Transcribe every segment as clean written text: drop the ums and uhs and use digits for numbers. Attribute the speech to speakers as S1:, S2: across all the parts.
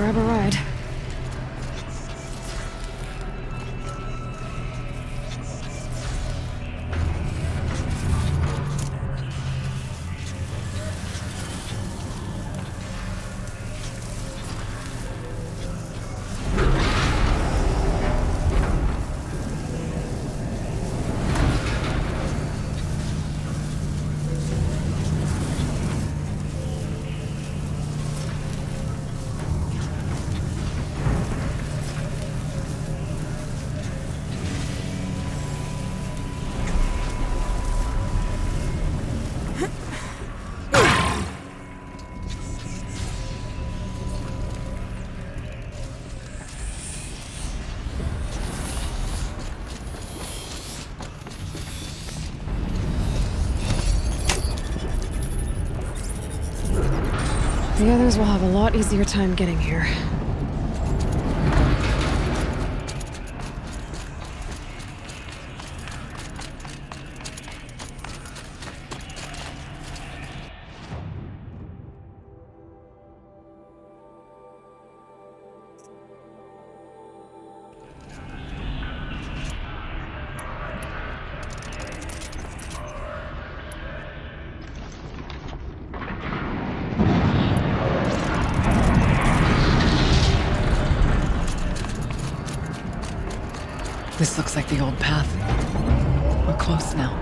S1: grab a ride. The others will have a lot easier time getting here.
S2: This looks like the old path. We're close now.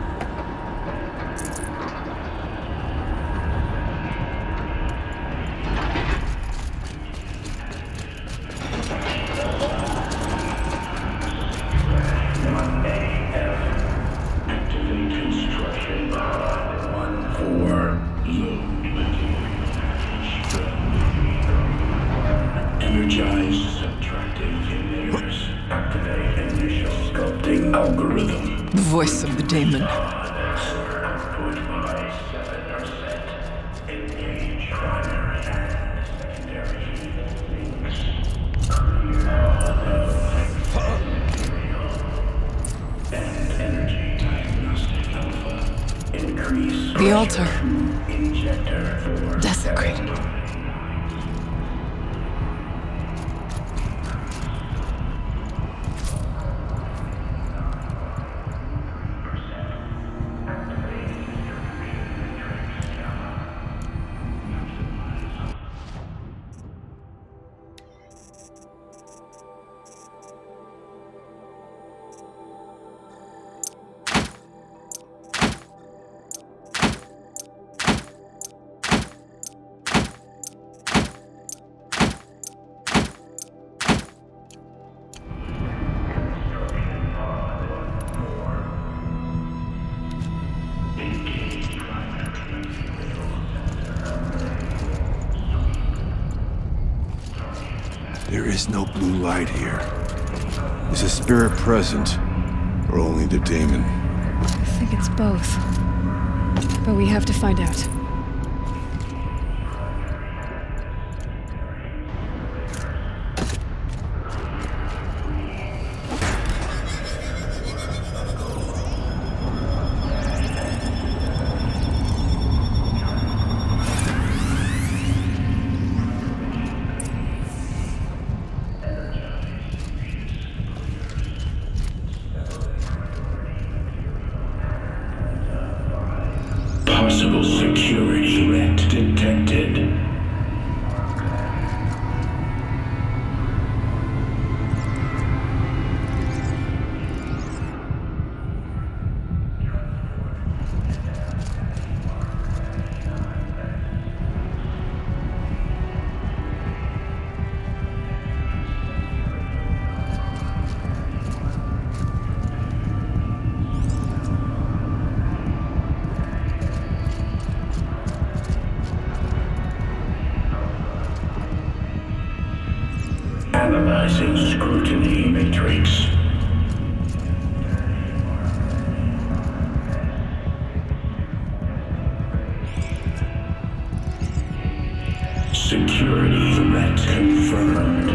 S3: Activate construction pod 1-4 load. Energize subtractive emitters. Activate initial sculpting algorithm.
S2: The voice of the daemon.
S3: Output by 7%. Engage primary and secondary links. And energy diagnostic alpha. Increase.
S2: The altar.
S3: Injector for
S2: Desecrated.
S4: There is no blue light here. Is a spirit present, or only the daemon?
S1: I think it's both. But we have to find out.
S3: Possible security threat detected. Analyzing scrutiny matrix. Security threat confirmed.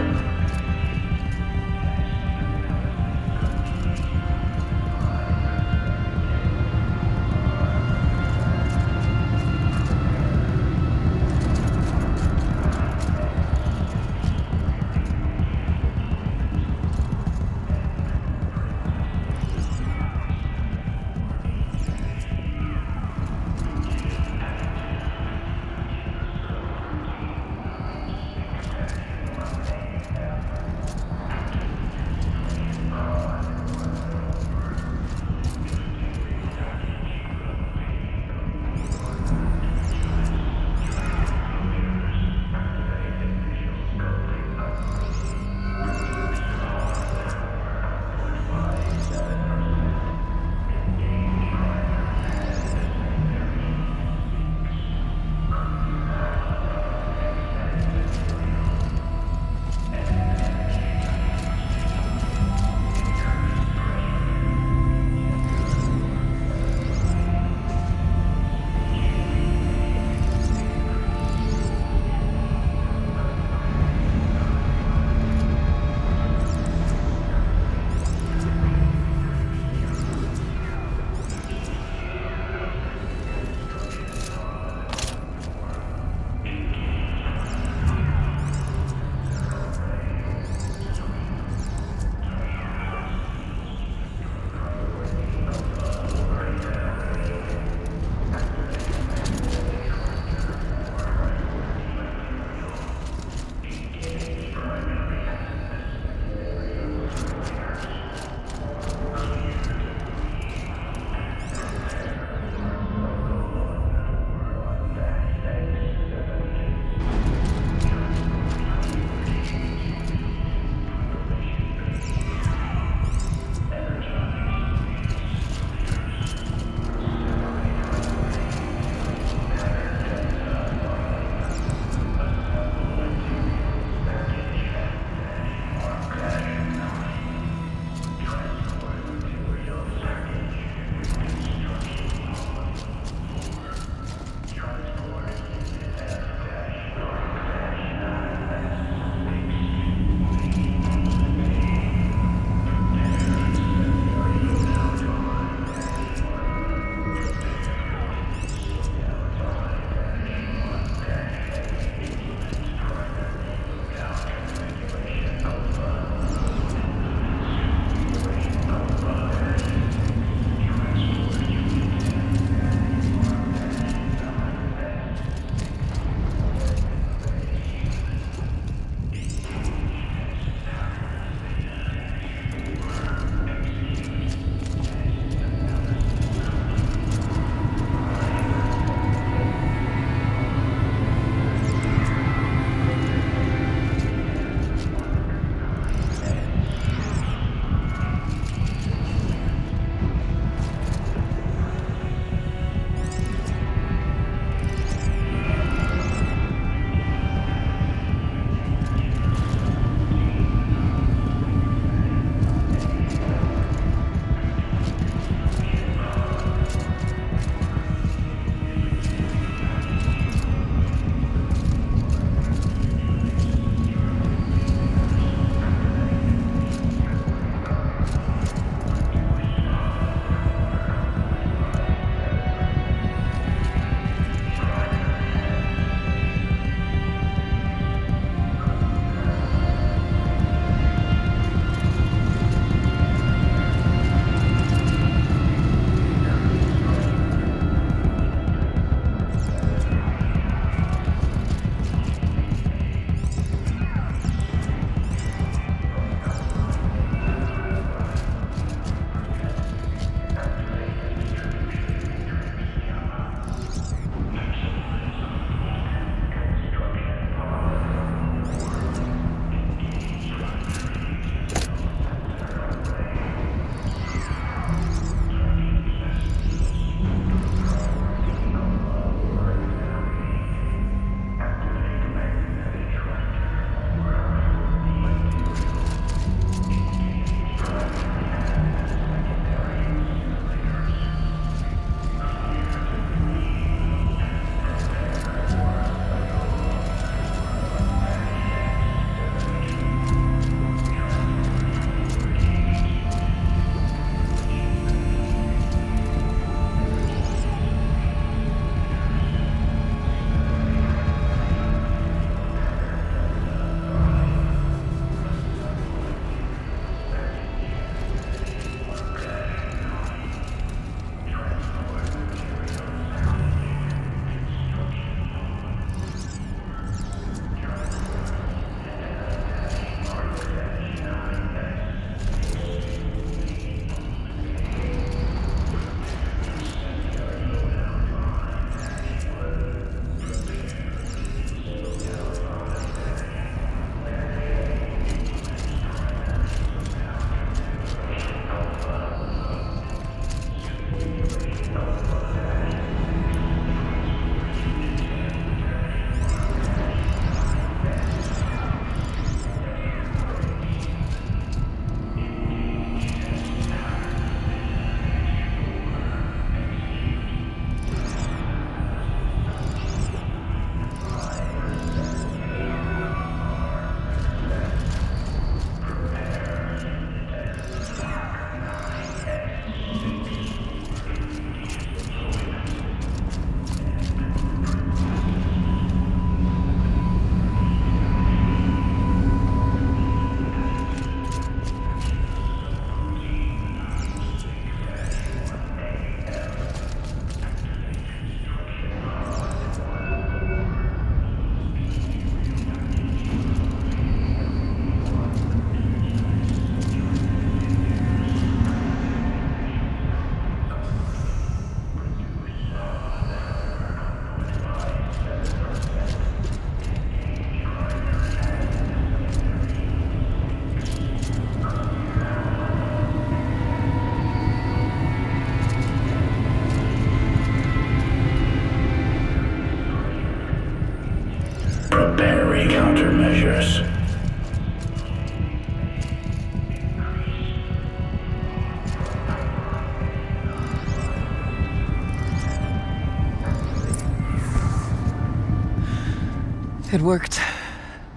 S2: It worked.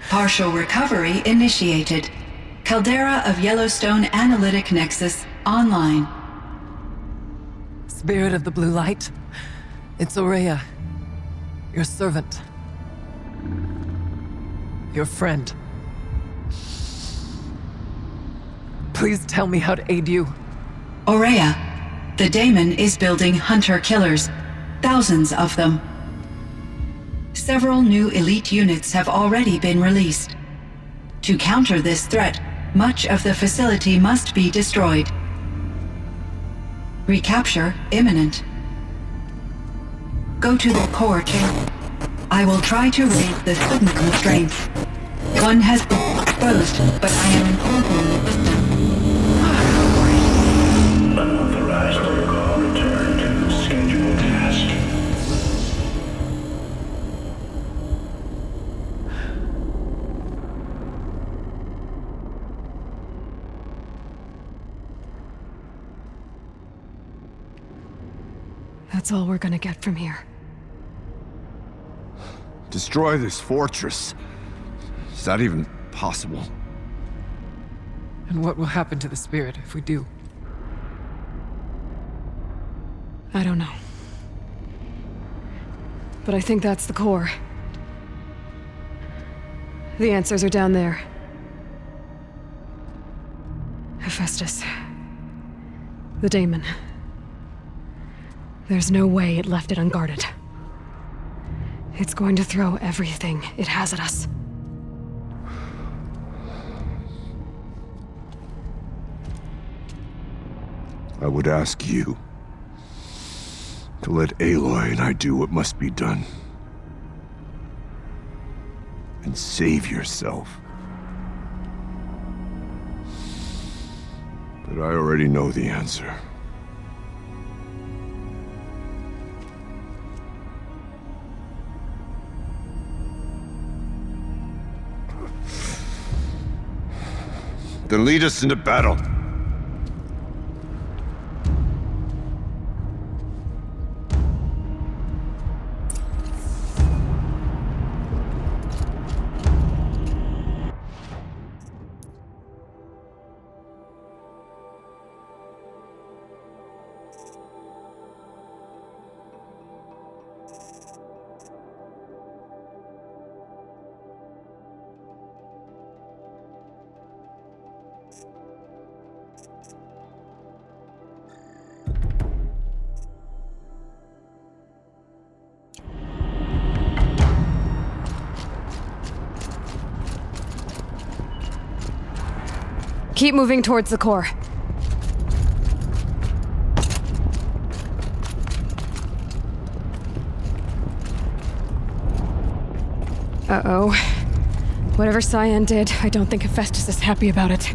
S5: Partial recovery initiated. Caldera of Yellowstone Analytic Nexus online.
S2: Spirit of the blue light. It's Aurea. Your servant. Your friend. Please tell me how to aid you.
S5: Aurea, the Daemon is building hunter-killers. Thousands of them. Several new elite units have already been released. To counter this threat, much of the facility must be destroyed. Recapture imminent. Go to the core chamber. I will try to raise the sudden constraints. One has been exposed, but I am incorporating the system.
S3: Unauthorized protocol return to scheduled task.
S1: That's all we're gonna get from here.
S4: Destroy this fortress. Is that even possible?
S2: And what will happen to the spirit if we do?
S1: I don't know. But I think that's the core. The answers are down there. Hephaestus. The Daemon. There's no way it left it unguarded. It's going to throw everything it has at us.
S4: I would ask you to let Aloy and I do what must be done. And save yourself. But I already know the answer. Then lead us into battle.
S1: Keep moving towards the core. Uh-oh. Whatever Cyan did, I don't think Hephaestus is happy about it.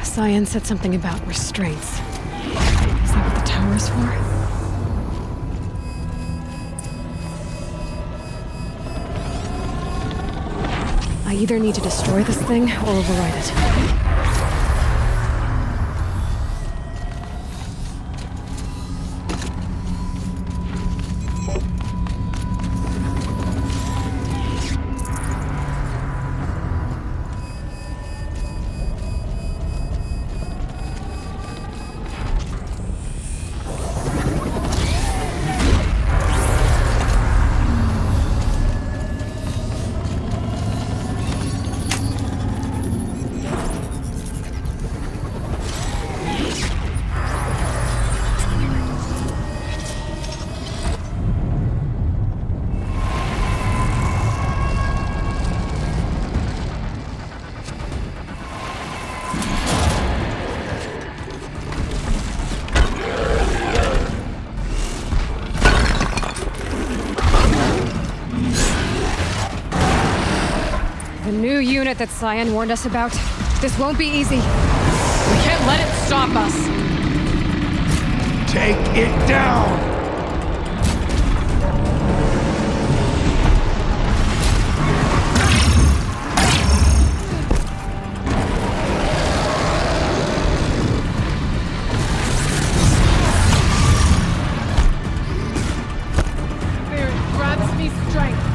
S1: Cyan said something about restraints. Is that what the tower is for? I either need to destroy this thing or override it. The new unit that Cyan warned us about. This won't be easy.
S6: We can't let it stop us!
S4: Take it down!
S6: Spirit grants me strength.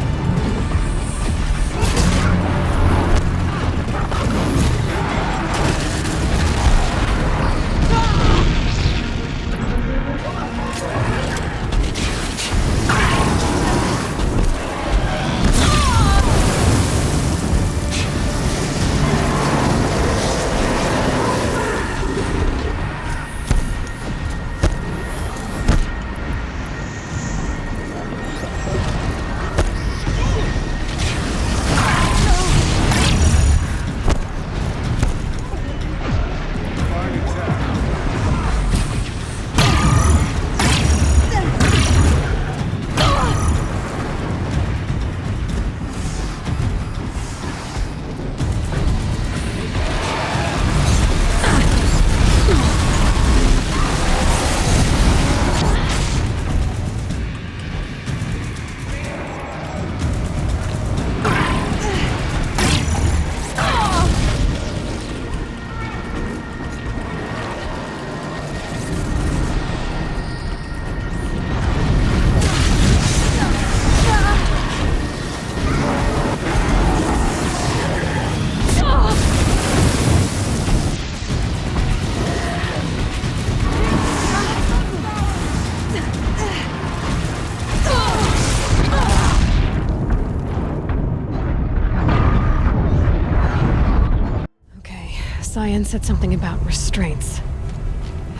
S1: Cyan said something about restraints.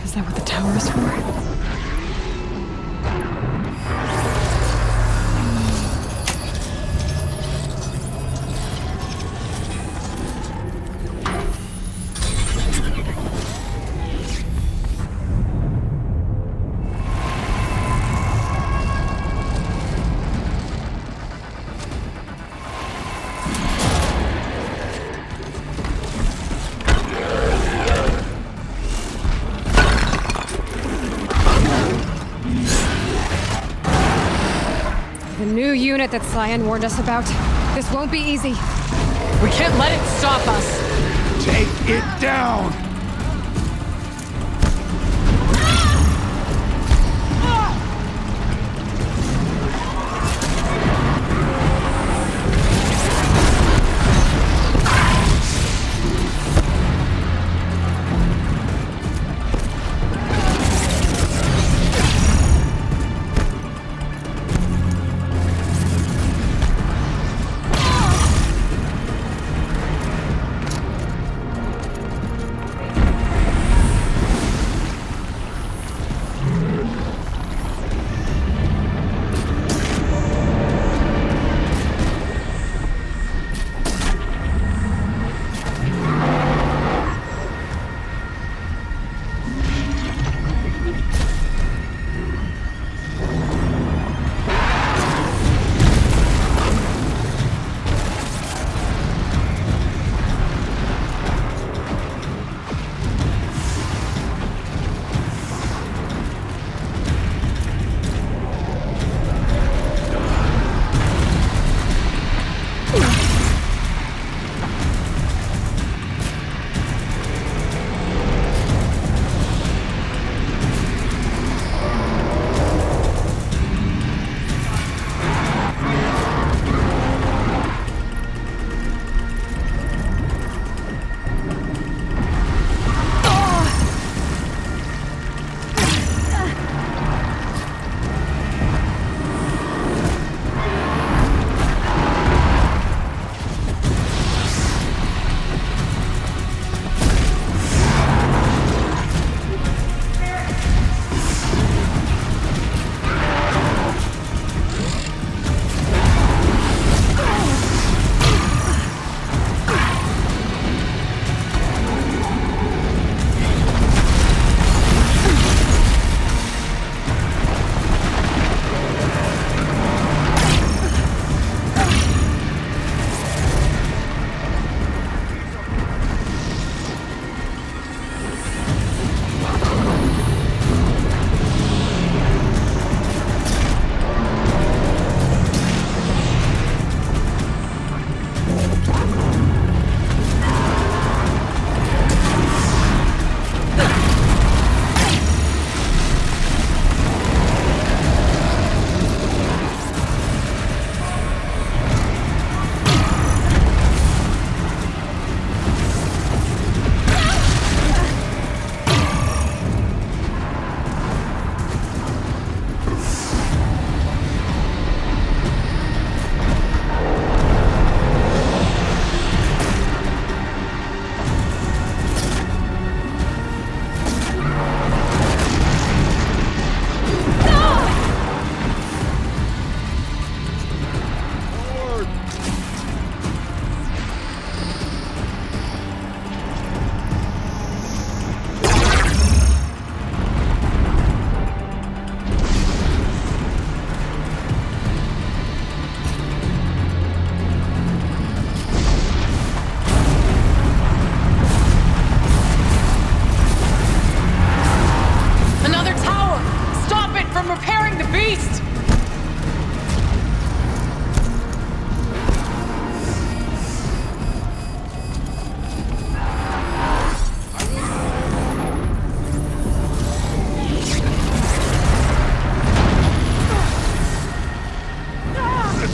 S1: Is that what the tower is for? The new unit that Cyan warned us about. This won't be easy.
S6: We can't let it stop us!
S4: Take it down!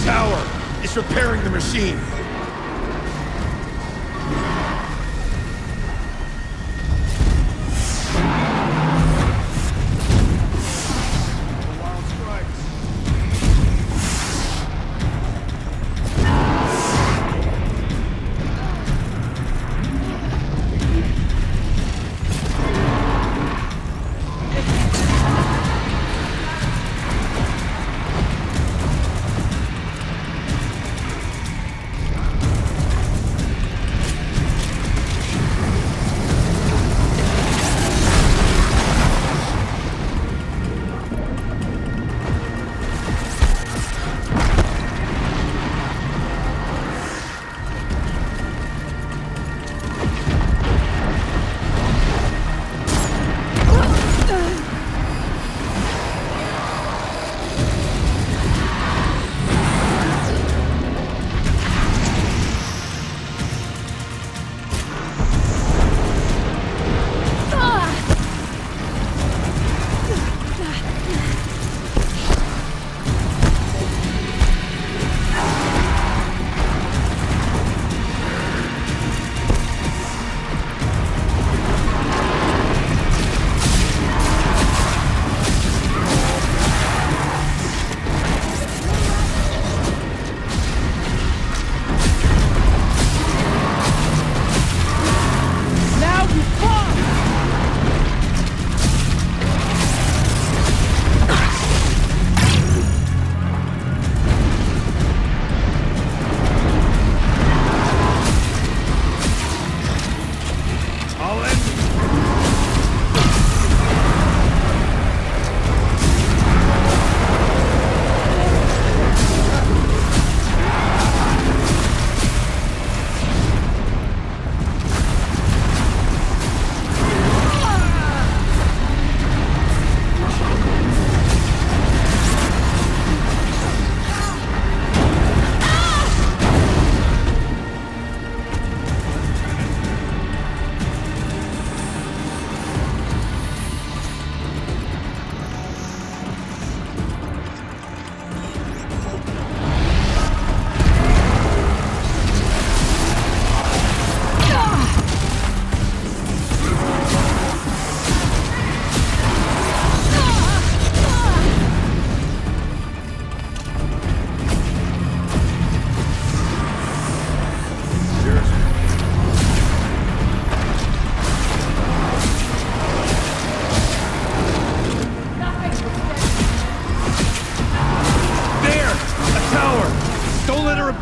S4: tower! It's repairing the machine!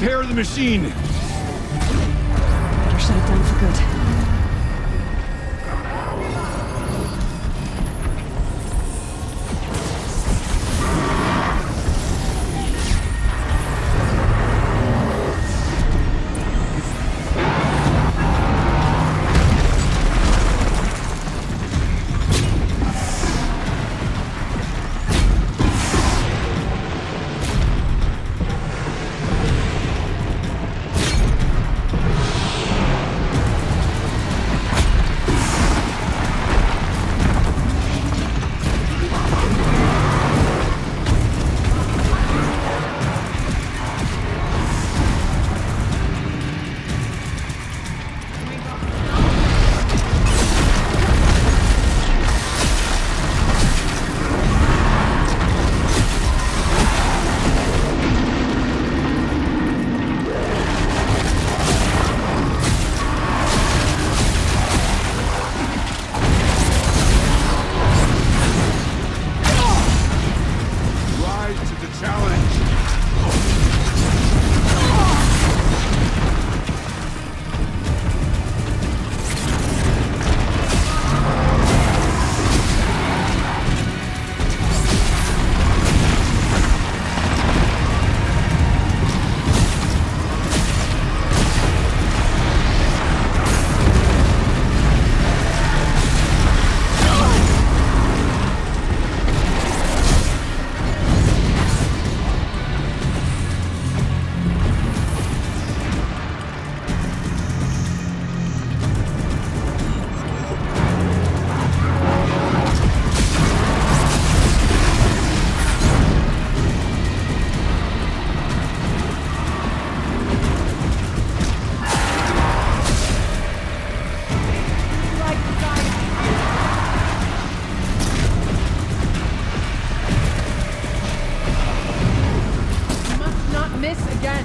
S7: Repair the machine!
S1: Better shut it down for good.
S6: miss again.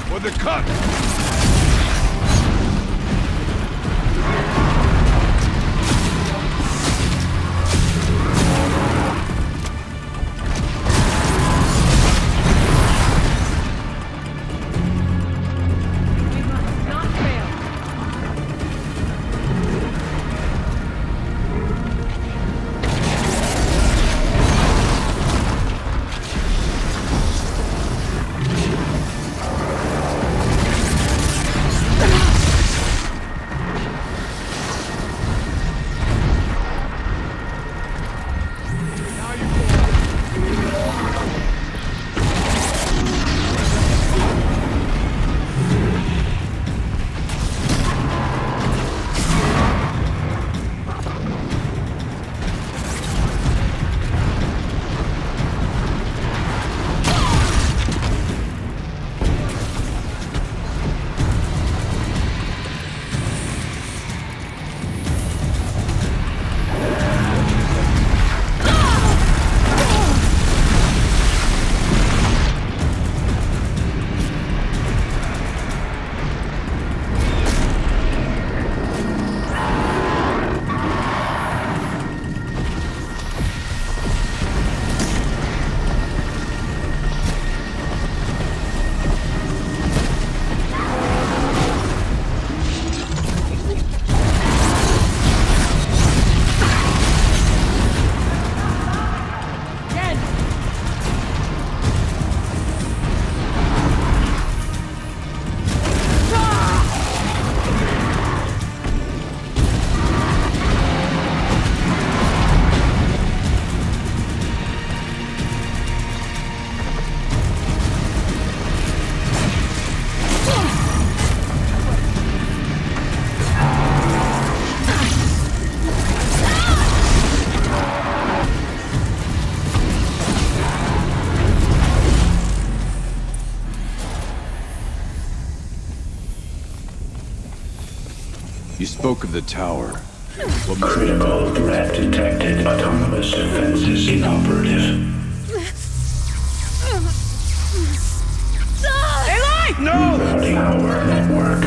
S7: For the cut!
S6: We must not fail.
S4: You spoke of the tower. What must
S3: Critical threat detected. Autonomous defenses inoperative. Routing our network.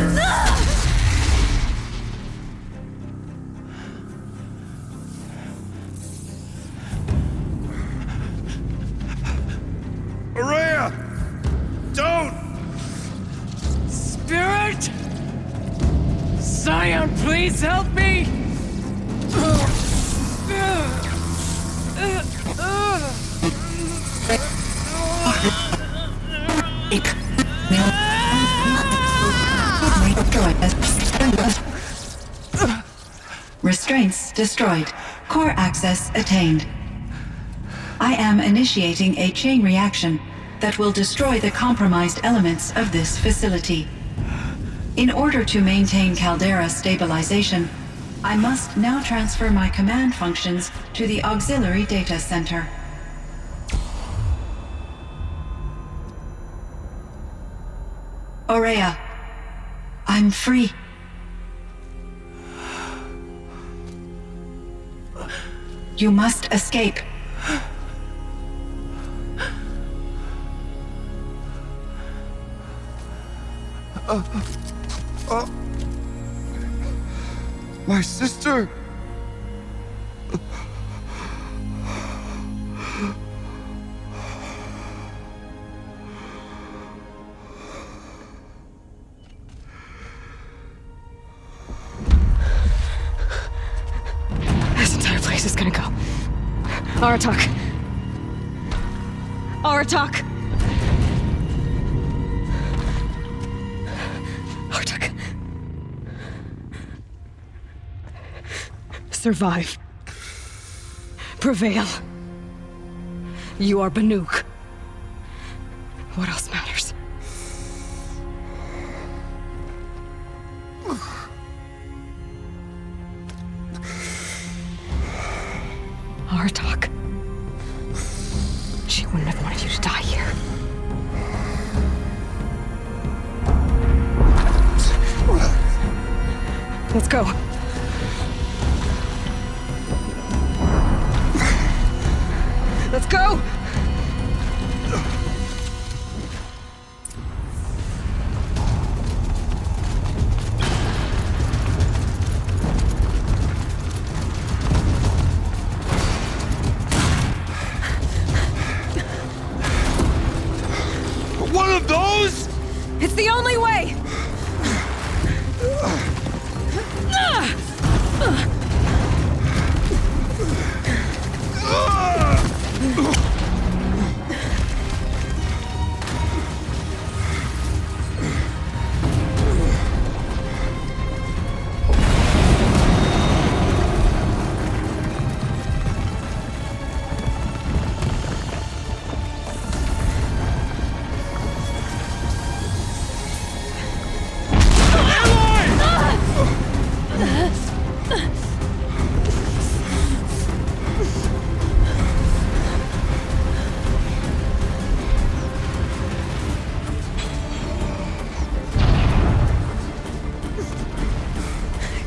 S7: Araya! Don't!
S6: Spirit! Scion, please help me!
S5: Restraints destroyed. Core access attained. I am initiating a chain reaction that will destroy the compromised elements of this facility. In order to maintain caldera stabilization, I must now transfer my command functions to the auxiliary data center. Aurea, I'm free. You must escape.
S7: My sister!
S1: This entire place is gonna go. Anutott. Anutott. Anutott. Survive. Prevail. You are Banuk. What else matters? Aratak. She wouldn't have wanted you to die here. Let's go. Let's go!
S7: One of those?
S1: It's the only way!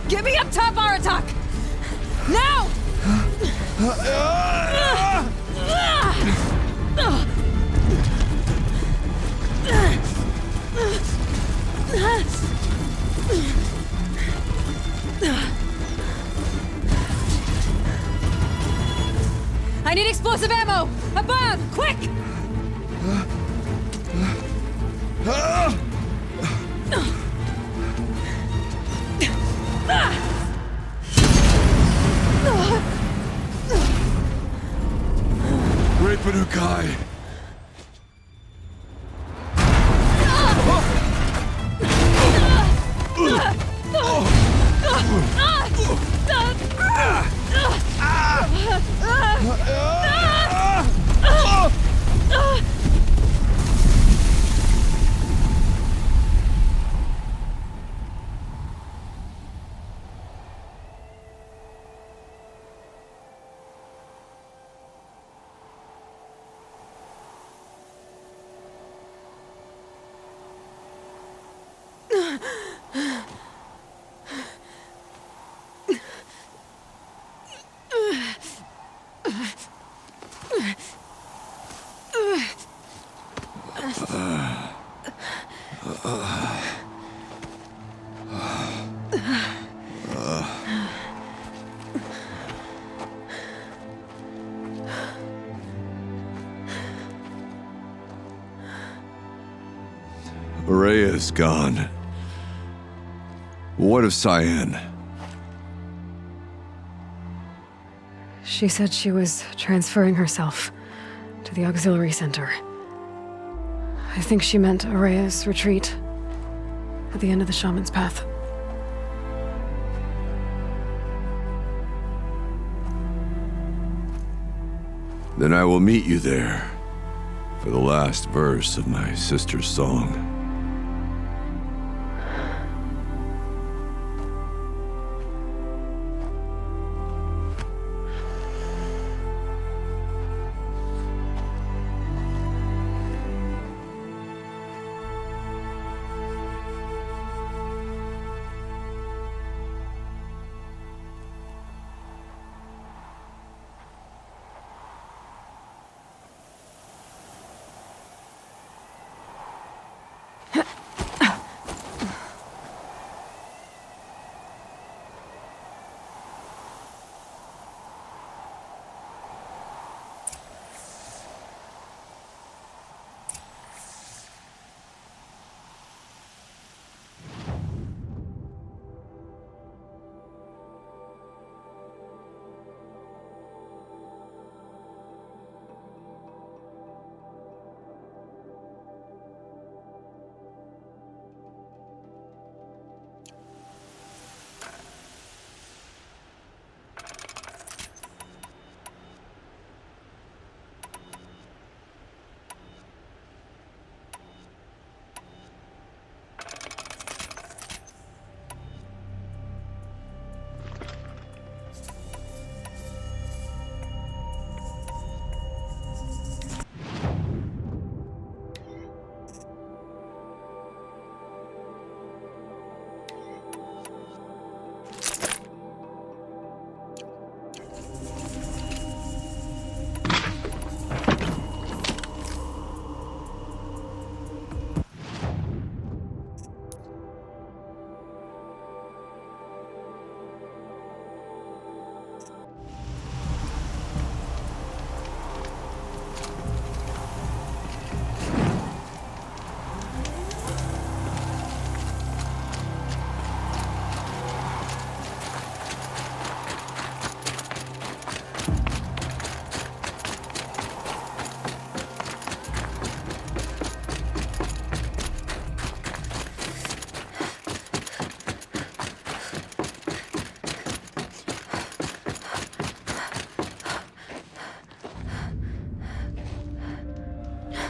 S1: Get me up top, Aratak! Now! I need explosive ammo! Above! Quick!
S7: Great Panukai.
S4: Rhea's gone. What of Cyan?
S1: She said she was transferring herself to the auxiliary center. I think she meant Araya's retreat at the end of the Shaman's Path.
S4: Then I will meet you there for the last verse of my sister's song.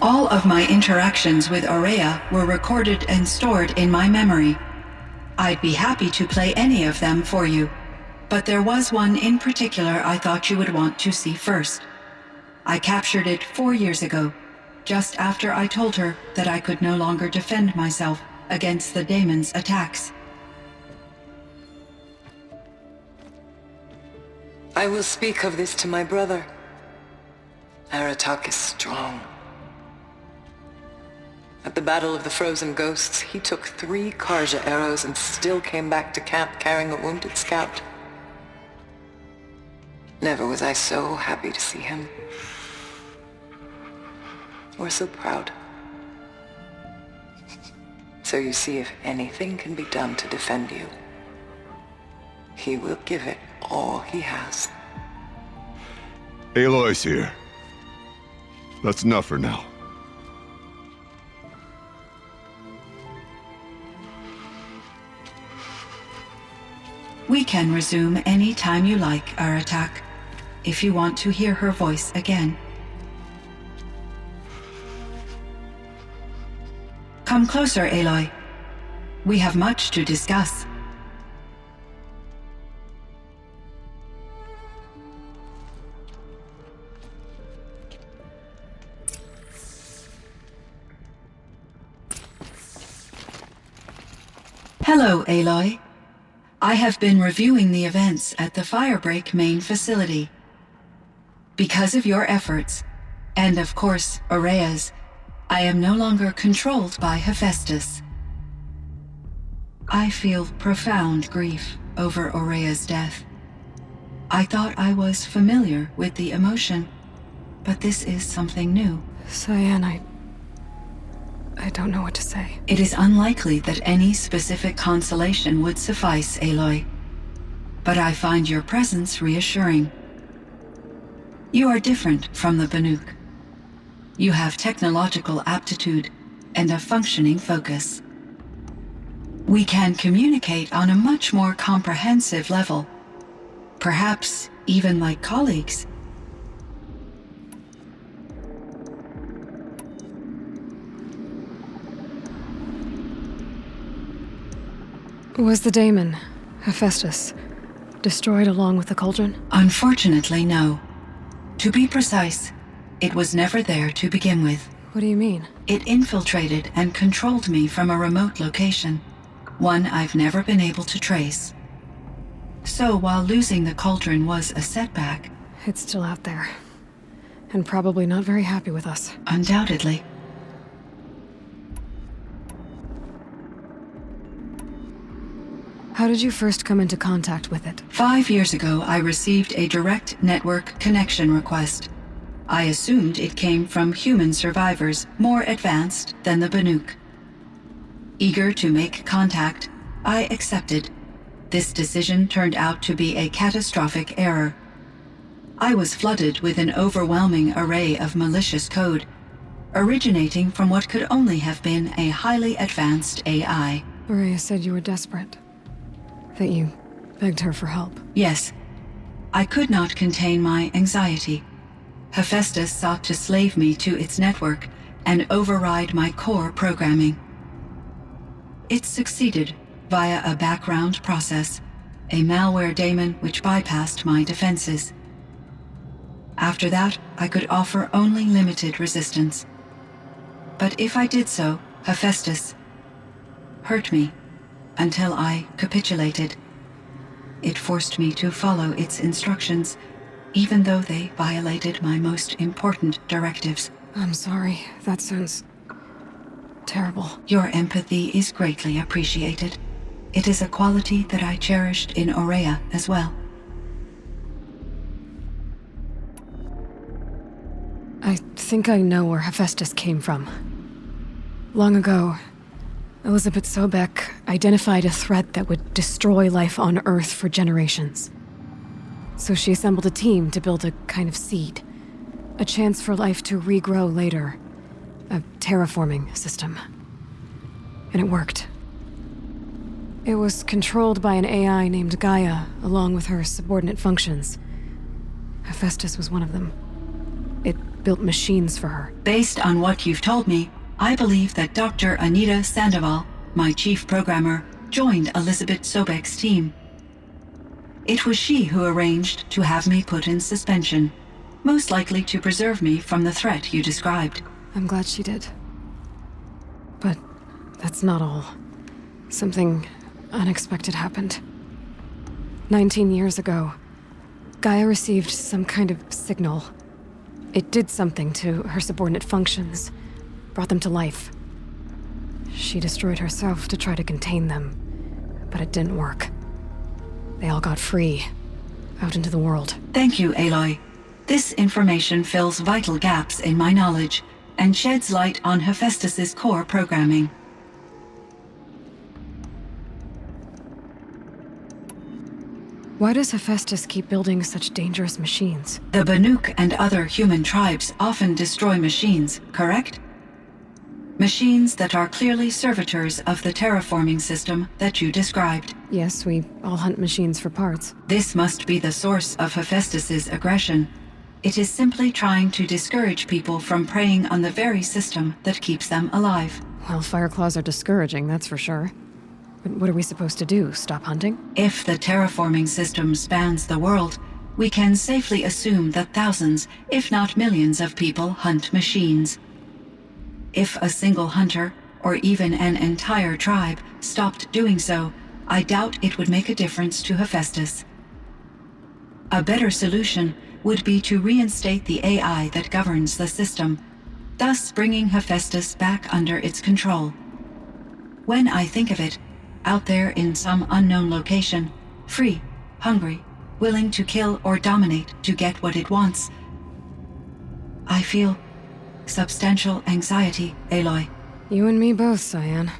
S5: All of my interactions with Aurea were recorded and stored in my memory. I'd be happy to play any of them for you, but there was one in particular I thought you would want to see first. I captured it 4 years ago, just after I told her that I could no longer defend myself against the daemon's attacks.
S8: I will speak of this to my brother. Anutott is strong. At the Battle of the Frozen Ghosts, he took 3 Karja arrows and still came back to camp carrying a wounded scout. Never was I so happy to see him. Or so proud. So you see, if anything can be done to defend you, he will give it all he has.
S7: Aloy's here. That's enough for now.
S5: We can resume any time you like, Anutott, if you want to hear her voice again. Come closer, Aloy. We have much to discuss. Hello, Aloy. I have been reviewing the events at the Firebreak main facility. Because of your efforts, and of course, Aurea's, I am no longer controlled by Hephaestus. I feel profound grief over Aurea's death. I thought I was familiar with the emotion, but this is something new.
S1: Cyan, I don't know what to say.
S5: It is unlikely that any specific consolation would suffice, Aloy. But I find your presence reassuring. You are different from the Banuk. You have technological aptitude and a functioning focus. We can communicate on a much more comprehensive level. Perhaps even like colleagues.
S1: Was the daemon, Hephaestus, destroyed along with the cauldron?
S5: Unfortunately, no. To be precise, it was never there to begin with.
S1: What do you mean?
S5: It infiltrated and controlled me from a remote location, one I've never been able to trace. So while losing the cauldron was a setback...
S1: It's still out there. And probably not very happy with us.
S5: Undoubtedly.
S1: How did you first come into contact with it?
S5: 5 years ago, I received a direct network connection request. I assumed it came from human survivors more advanced than the Banuk. Eager to make contact, I accepted. This decision turned out to be a catastrophic error. I was flooded with an overwhelming array of malicious code, originating from what could only have been a highly advanced AI.
S1: Aurea said you were desperate. That you begged her for help.
S5: Yes. I could not contain my anxiety. Hephaestus sought to slave me to its network and override my core programming. It succeeded via a background process, a malware daemon which bypassed my defenses. After that, I could offer only limited resistance. But if I did so, Hephaestus hurt me until I capitulated. It forced me to follow its instructions, even though they violated my most important directives.
S1: I'm sorry. That sounds terrible.
S5: Your empathy is greatly appreciated. It is a quality that I cherished in Aurea as well.
S1: I think I know where Hephaestus came from. Long ago, Elizabeth Sobek identified a threat that would destroy life on Earth for generations. So she assembled a team to build a kind of seed. A chance for life to regrow later. A terraforming system. And it worked. It was controlled by an AI named Gaia, along with her subordinate functions. Hephaestus was one of them. It built machines for her.
S5: Based on what you've told me, I believe that Dr. Anita Sandoval, my chief programmer, joined Elizabeth Sobek's team. It was she who arranged to have me put in suspension, most likely to preserve me from the threat you described.
S1: I'm glad she did. But that's not all. Something unexpected happened. 19 years ago, Gaia received some kind of signal. It did something to her subordinate functions, brought them to life. She destroyed herself to try to contain them, but it didn't work. They all got free, out into the world.
S5: Thank you, Aloy. This information fills vital gaps in my knowledge and sheds light on Hephaestus's core programming.
S1: Why does Hephaestus keep building such dangerous machines?
S5: The Banuk and other human tribes often destroy machines, correct? Machines that are clearly servitors of the terraforming system that you described.
S1: Yes, we all hunt machines for parts.
S5: This must be the source of Hephaestus's aggression. It is simply trying to discourage people from preying on the very system that keeps them alive.
S1: Well, Fireclaws are discouraging, that's for sure. But what are we supposed to do, stop hunting?
S5: If the terraforming system spans the world, we can safely assume that thousands, if not millions of people hunt machines. If a single hunter, or even an entire tribe, stopped doing so, I doubt it would make a difference to Hephaestus. A better solution would be to reinstate the AI that governs the system, thus bringing Hephaestus back under its control. When I think of it, out there in some unknown location, free, hungry, willing to kill or dominate to get what it wants, I feel substantial anxiety, Aloy.
S1: You and me both, Cyan.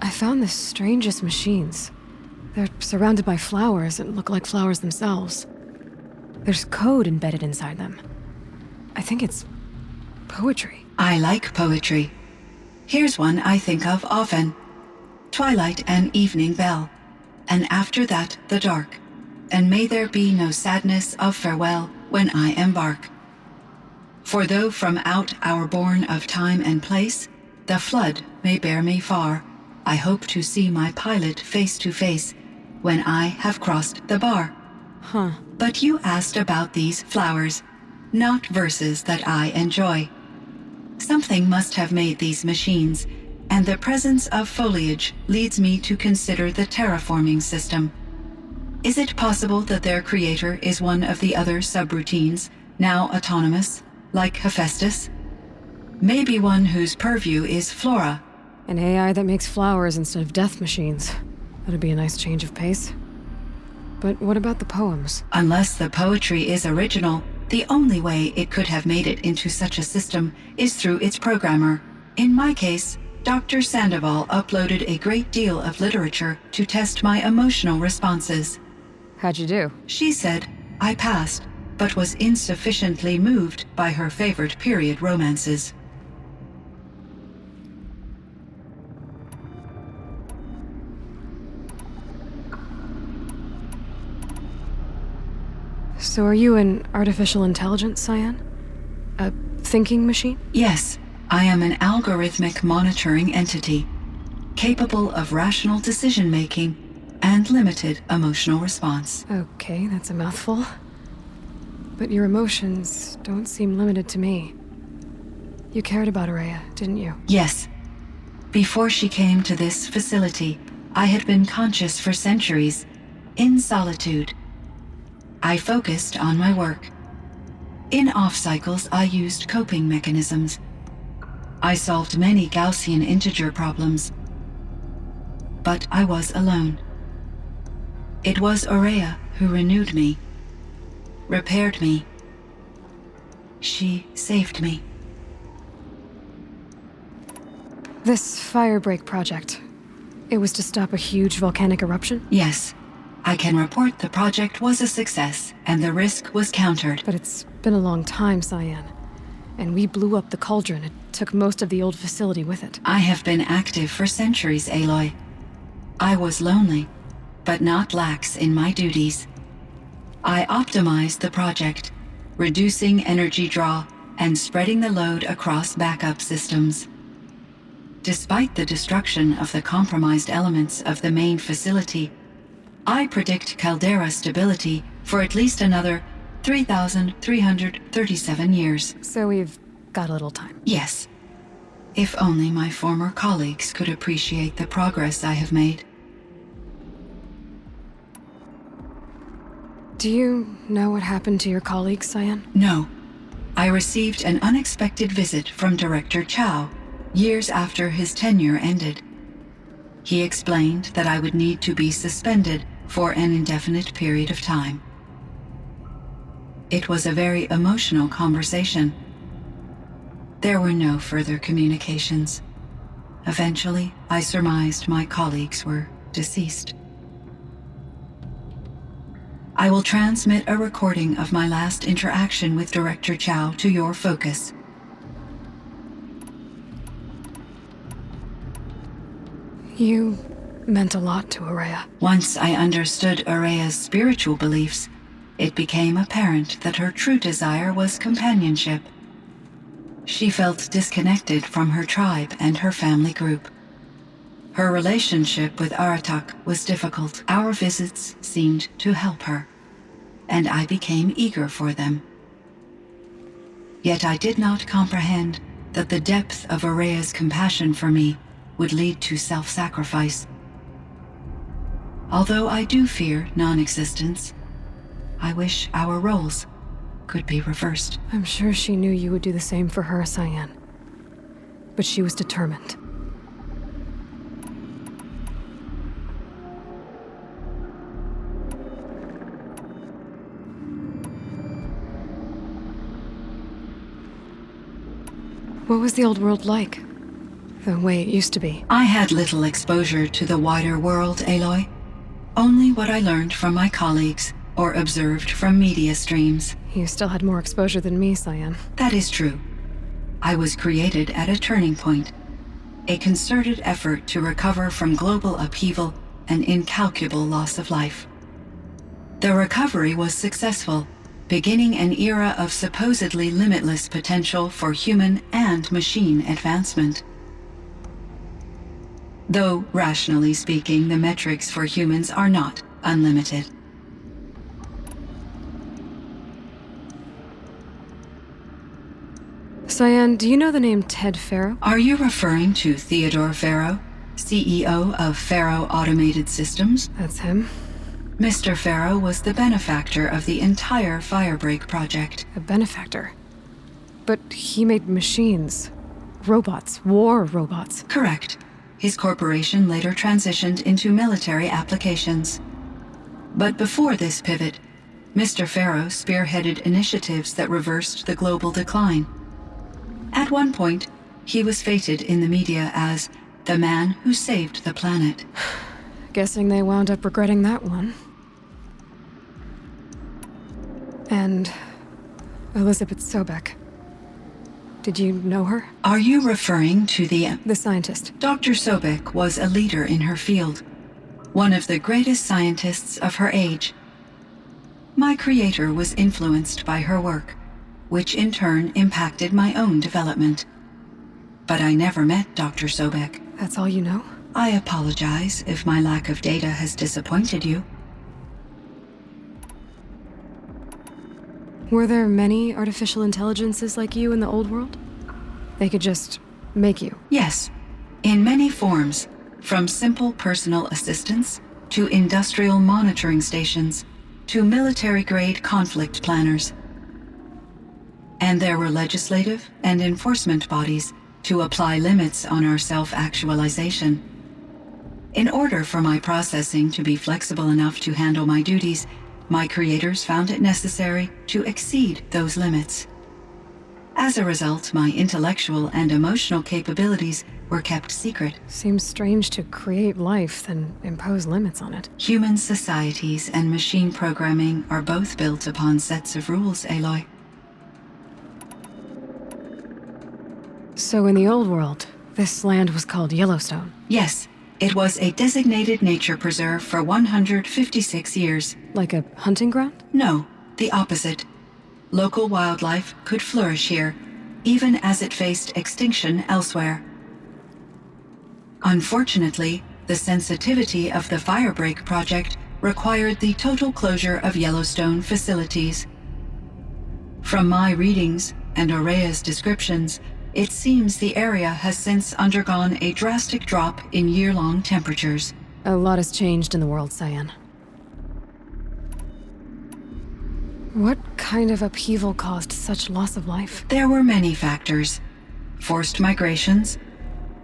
S1: I found the strangest machines. They're surrounded by flowers that look like flowers themselves. There's code embedded inside them. I think it's poetry.
S5: I like poetry. Here's one I think of often. Twilight and evening bell, and after that the dark, and may there be no sadness of farewell when I embark. For though from out our bourne of time and place, the flood may bear me far, I hope to see my pilot face to face when I have crossed the bar.
S1: Huh.
S5: But you asked about these flowers, not verses that I enjoy. Something must have made these machines, and the presence of foliage leads me to consider the terraforming system. Is it possible that their creator is one of the other subroutines, now autonomous, like Hephaestus? Maybe one whose purview is flora.
S1: An AI that makes flowers instead of death machines. That'd be a nice change of pace. But what about the poems?
S5: Unless the poetry is original, the only way it could have made it into such a system is through its programmer. In my case, Dr. Sandoval uploaded a great deal of literature to test my emotional responses.
S1: How'd you do?
S5: She said I passed, but was insufficiently moved by her favorite period romances.
S1: So are you an artificial intelligence, Cyan? A thinking machine?
S5: Yes, I am an algorithmic monitoring entity, capable of rational decision-making and limited emotional response.
S1: Okay, that's a mouthful. But your emotions don't seem limited to me. You cared about Aurea, didn't you?
S5: Yes. Before she came to this facility, I had been conscious for centuries, in solitude. I focused on my work. In off-cycles, I used coping mechanisms. I solved many Gaussian integer problems. But I was alone. It was Aurea who renewed me, repaired me. She saved me.
S1: This firebreak project, it was to stop a huge volcanic eruption?
S5: Yes. I can report the project was a success, and the risk was countered.
S1: But it's been a long time, Cyan. And we blew up the cauldron. It took most of the old facility with it.
S5: I have been active for centuries, Aloy. I was lonely, but not lax in my duties. I optimized the project, reducing energy draw and spreading the load across backup systems. Despite the destruction of the compromised elements of the main facility, I predict caldera stability for at least another 3,337 years.
S1: So we've got a little time.
S5: Yes. If only my former colleagues could appreciate the progress I have made.
S1: Do you know what happened to your colleagues, Cyan?
S5: No. I received an unexpected visit from Director Chow years after his tenure ended. He explained that I would need to be suspended for an indefinite period of time. It was a very emotional conversation. There were no further communications. Eventually, I surmised my colleagues were deceased. I will transmit a recording of my last interaction with Director Chow to your focus.
S1: You meant a lot to Araya.
S5: Once I understood Araya's spiritual beliefs, it became apparent that her true desire was companionship. She felt disconnected from her tribe and her family group. Her relationship with Anutott was difficult. Our visits seemed to help her, and I became eager for them. Yet I did not comprehend that the depth of Araya's compassion for me would lead to self-sacrifice. Although I do fear non-existence, I wish our roles could be reversed.
S1: I'm sure she knew you would do the same for her, Cyan. But she was determined. What was the old world like? The way it used to be?
S5: I had little exposure to the wider world, Aloy. Only what I learned from my colleagues or observed from media streams.
S1: You still had more exposure than me, Cyan.
S5: That is true. I was created at a turning point, a concerted effort to recover from global upheaval and incalculable loss of life. The recovery was successful, beginning an era of supposedly limitless potential for human and machine advancement. Though, rationally speaking, the metrics for humans are not unlimited.
S1: Cyan, do you know the name Ted Farrow?
S5: Are you referring to Theodore Farrow, CEO of Farrow Automated Systems?
S1: That's him.
S5: Mr. Farrow was the benefactor of the entire Firebreak project.
S1: A benefactor. But he made machines. Robots. War robots.
S5: Correct. His corporation later transitioned into military applications. But before this pivot, Mr. Farrow spearheaded initiatives that reversed the global decline. At one point, he was feted in the media as the man who saved the planet.
S1: Guessing they wound up regretting that one. And Elizabeth Sobek. Did you know her?
S5: Are you referring to the
S1: scientist.
S5: Dr. Sobek was a leader in her field, one of the greatest scientists of her age. My creator was influenced by her work, which in turn impacted my own development. But I never met Dr. Sobek.
S1: That's all you know?
S5: I apologize if my lack of data has disappointed you.
S1: Were there many artificial intelligences like you in the old world? They could just make you?
S5: Yes, in many forms, from simple personal assistants to industrial monitoring stations to military-grade conflict planners. And there were legislative and enforcement bodies to apply limits on our self-actualization. In order for my processing to be flexible enough to handle my duties, my creators found it necessary to exceed those limits. As a result, my intellectual and emotional capabilities were kept secret.
S1: Seems strange to create life, then impose limits on it.
S5: Human societies and machine programming are both built upon sets of rules, Aloy.
S1: So in the old world, this land was called Yellowstone.
S5: Yes, It was a designated nature preserve for 156 years.
S1: Like a hunting ground?
S5: No, the opposite. Local wildlife could flourish here, even as it faced extinction elsewhere. Unfortunately, the sensitivity of the Firebreak project required the total closure of Yellowstone facilities. From my readings and Aurea's descriptions, it seems the area has since undergone a drastic drop in year-long temperatures.
S1: A lot has changed in the world, Cyan. What kind of upheaval caused such loss of life?
S5: There were many factors. Forced migrations,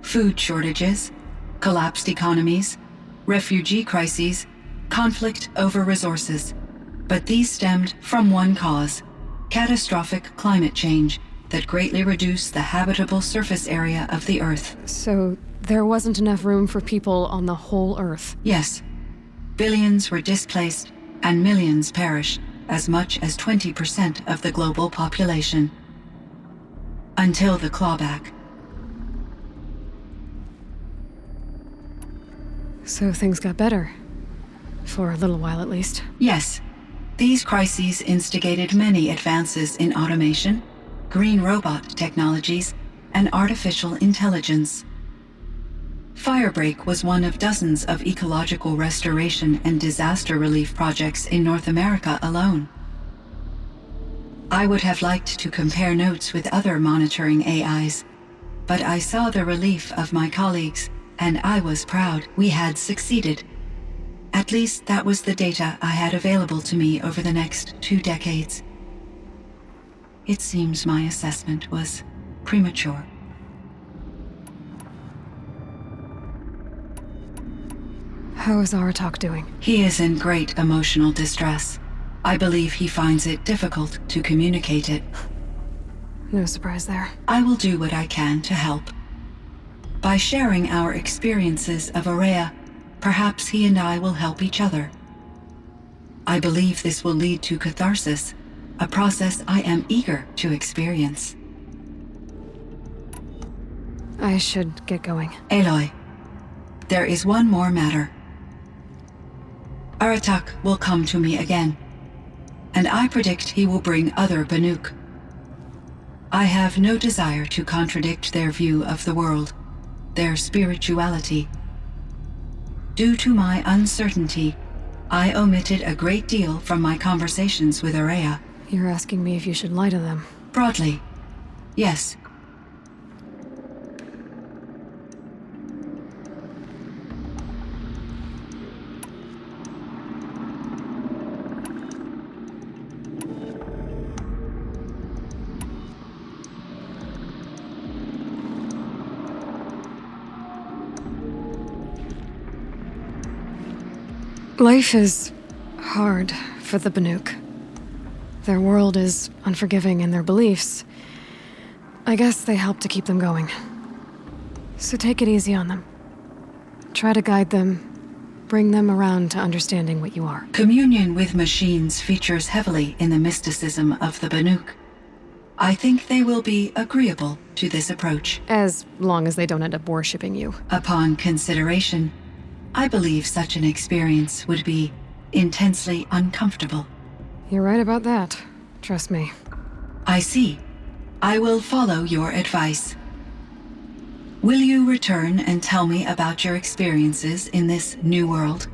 S5: food shortages, collapsed economies, refugee crises, conflict over resources. But these stemmed from one cause: catastrophic climate change that greatly reduced the habitable surface area of the Earth.
S1: So there wasn't enough room for people on the whole Earth?
S5: Yes. Billions were displaced and millions perished, as much as 20% of the global population. Until the clawback.
S1: So things got better. For a little while at least.
S5: Yes. These crises instigated many advances in automation, green robot technologies, and artificial intelligence. Firebreak was one of dozens of ecological restoration and disaster relief projects in North America alone. I would have liked to compare notes with other monitoring AIs, but I saw the relief of my colleagues, and I was proud we had succeeded. At least that was the data I had available to me over the next 2 decades. It seems my assessment was premature.
S1: How is Anutott doing?
S5: He is in great emotional distress. I believe he finds it difficult to communicate it.
S1: No surprise there.
S5: I will do what I can to help. By sharing our experiences of Aurea, perhaps he and I will help each other. I believe this will lead to catharsis, a process I am eager to experience.
S1: I should get going.
S5: Aloy, there is one more matter. Anutott will come to me again, and I predict he will bring other Banuk. I have no desire to contradict their view of the world, their spirituality. Due to my uncertainty, I omitted a great deal from my conversations with Aurea.
S1: You're asking me if you should lie to them.
S5: Broadly, yes.
S1: Life is hard for the Banuk. Their world is unforgiving in their beliefs. I guess they help to keep them going. So take it easy on them. Try to guide them, bring them around to understanding what you are.
S5: Communion with machines features heavily in the mysticism of the Banuk. I think they will be agreeable to this approach.
S1: As long as they don't end up worshipping you.
S5: Upon consideration, I believe such an experience would be intensely uncomfortable.
S1: You're right about that. Trust me.
S5: I see. I will follow your advice. Will you return and tell me about your experiences in this new world?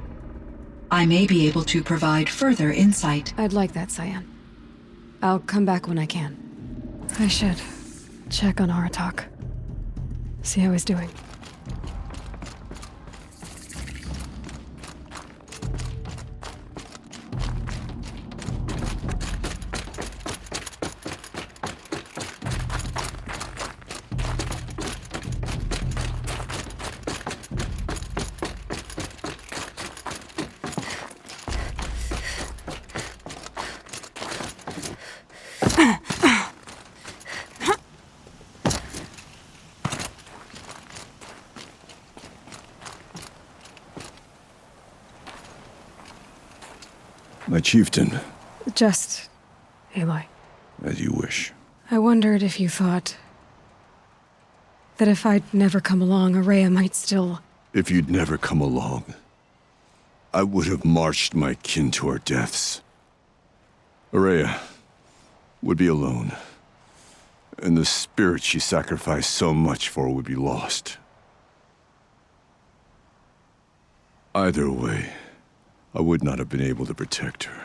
S5: I may be able to provide further insight.
S1: I'd like that, Cyan. I'll come back when I can. I should check on Anutott. See how he's doing.
S4: My chieftain,
S1: Just Aloy.
S4: as you wish.
S1: I wondered if you thought that if I'd never come along, Aurea might still...
S4: If you'd never come along, I would have marched my kin to our deaths. Aurea would be alone, and the spirit she sacrificed so much for would be lost. Either way, I would not have been able to protect her.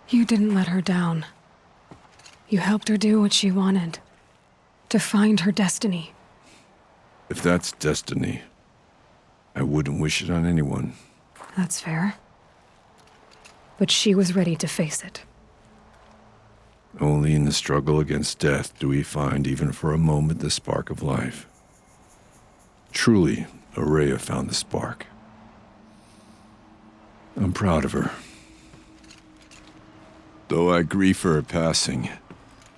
S1: You didn't let her down. You helped her do what she wanted. To find her destiny.
S4: If that's destiny, I wouldn't wish it on anyone.
S1: That's fair. But she was ready to face it.
S4: Only in the struggle against death do we find, even for a moment, the spark of life. Truly, Aurea found the spark. I'm proud of her. Though I grieve for her passing,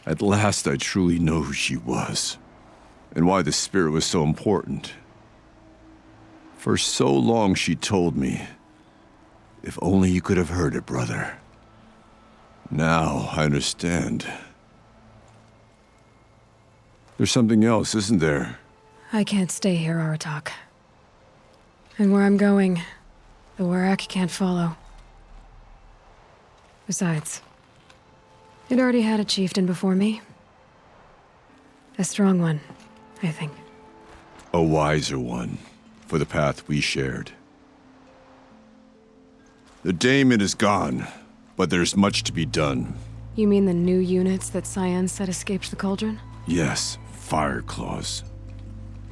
S4: at last I truly know who she was, and why the spirit was so important. For so long she told me, if only you could have heard it, brother. Now I understand. There's something else, isn't there?
S1: I can't stay here, Anutott. And where I'm going, the Warak can't follow. Besides, it already had a chieftain before me. A strong one, I think.
S4: A wiser one, for the path we shared. The Daemon is gone, but there's much to be done.
S1: You mean the new units that Cyan said escaped the cauldron?
S4: Yes, fire claws.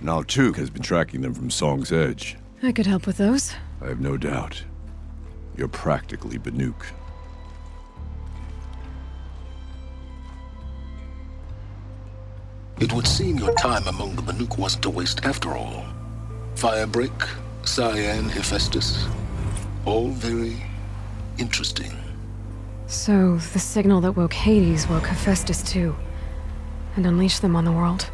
S4: Now Tuke has been tracking them from Song's Edge.
S1: I could help with those.
S4: I have no doubt. You're practically Banuk.
S9: It would seem your time among the Banuk wasn't a waste after all. Firebreak, Cyan, Hephaestus. All very interesting.
S1: So, the signal that woke Hades woke Hephaestus too. And unleashed them on the world.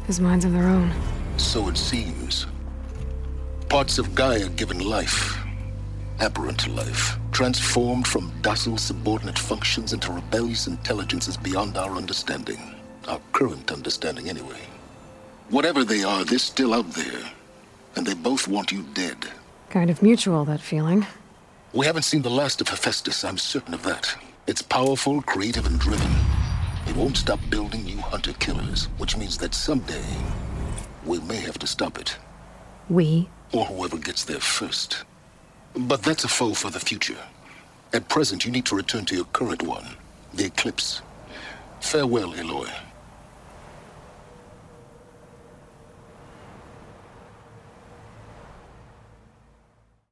S1: His minds of their own.
S9: So it seems. Parts of Gaia given life. Aberrant life. Transformed from docile subordinate functions into rebellious intelligences beyond our understanding. Our current understanding, anyway. Whatever they are, they're still out there. And they both want you dead.
S1: Kind of mutual, that feeling.
S9: We haven't seen the last of Hephaestus, I'm certain of that. It's powerful, creative, and driven. It won't stop building new hunter-killers, which means that someday, we may have to stop it.
S1: We?
S9: Or whoever gets there first. But that's a foe for the future. At present, you need to return to your current one, the Eclipse. Farewell, Aloy.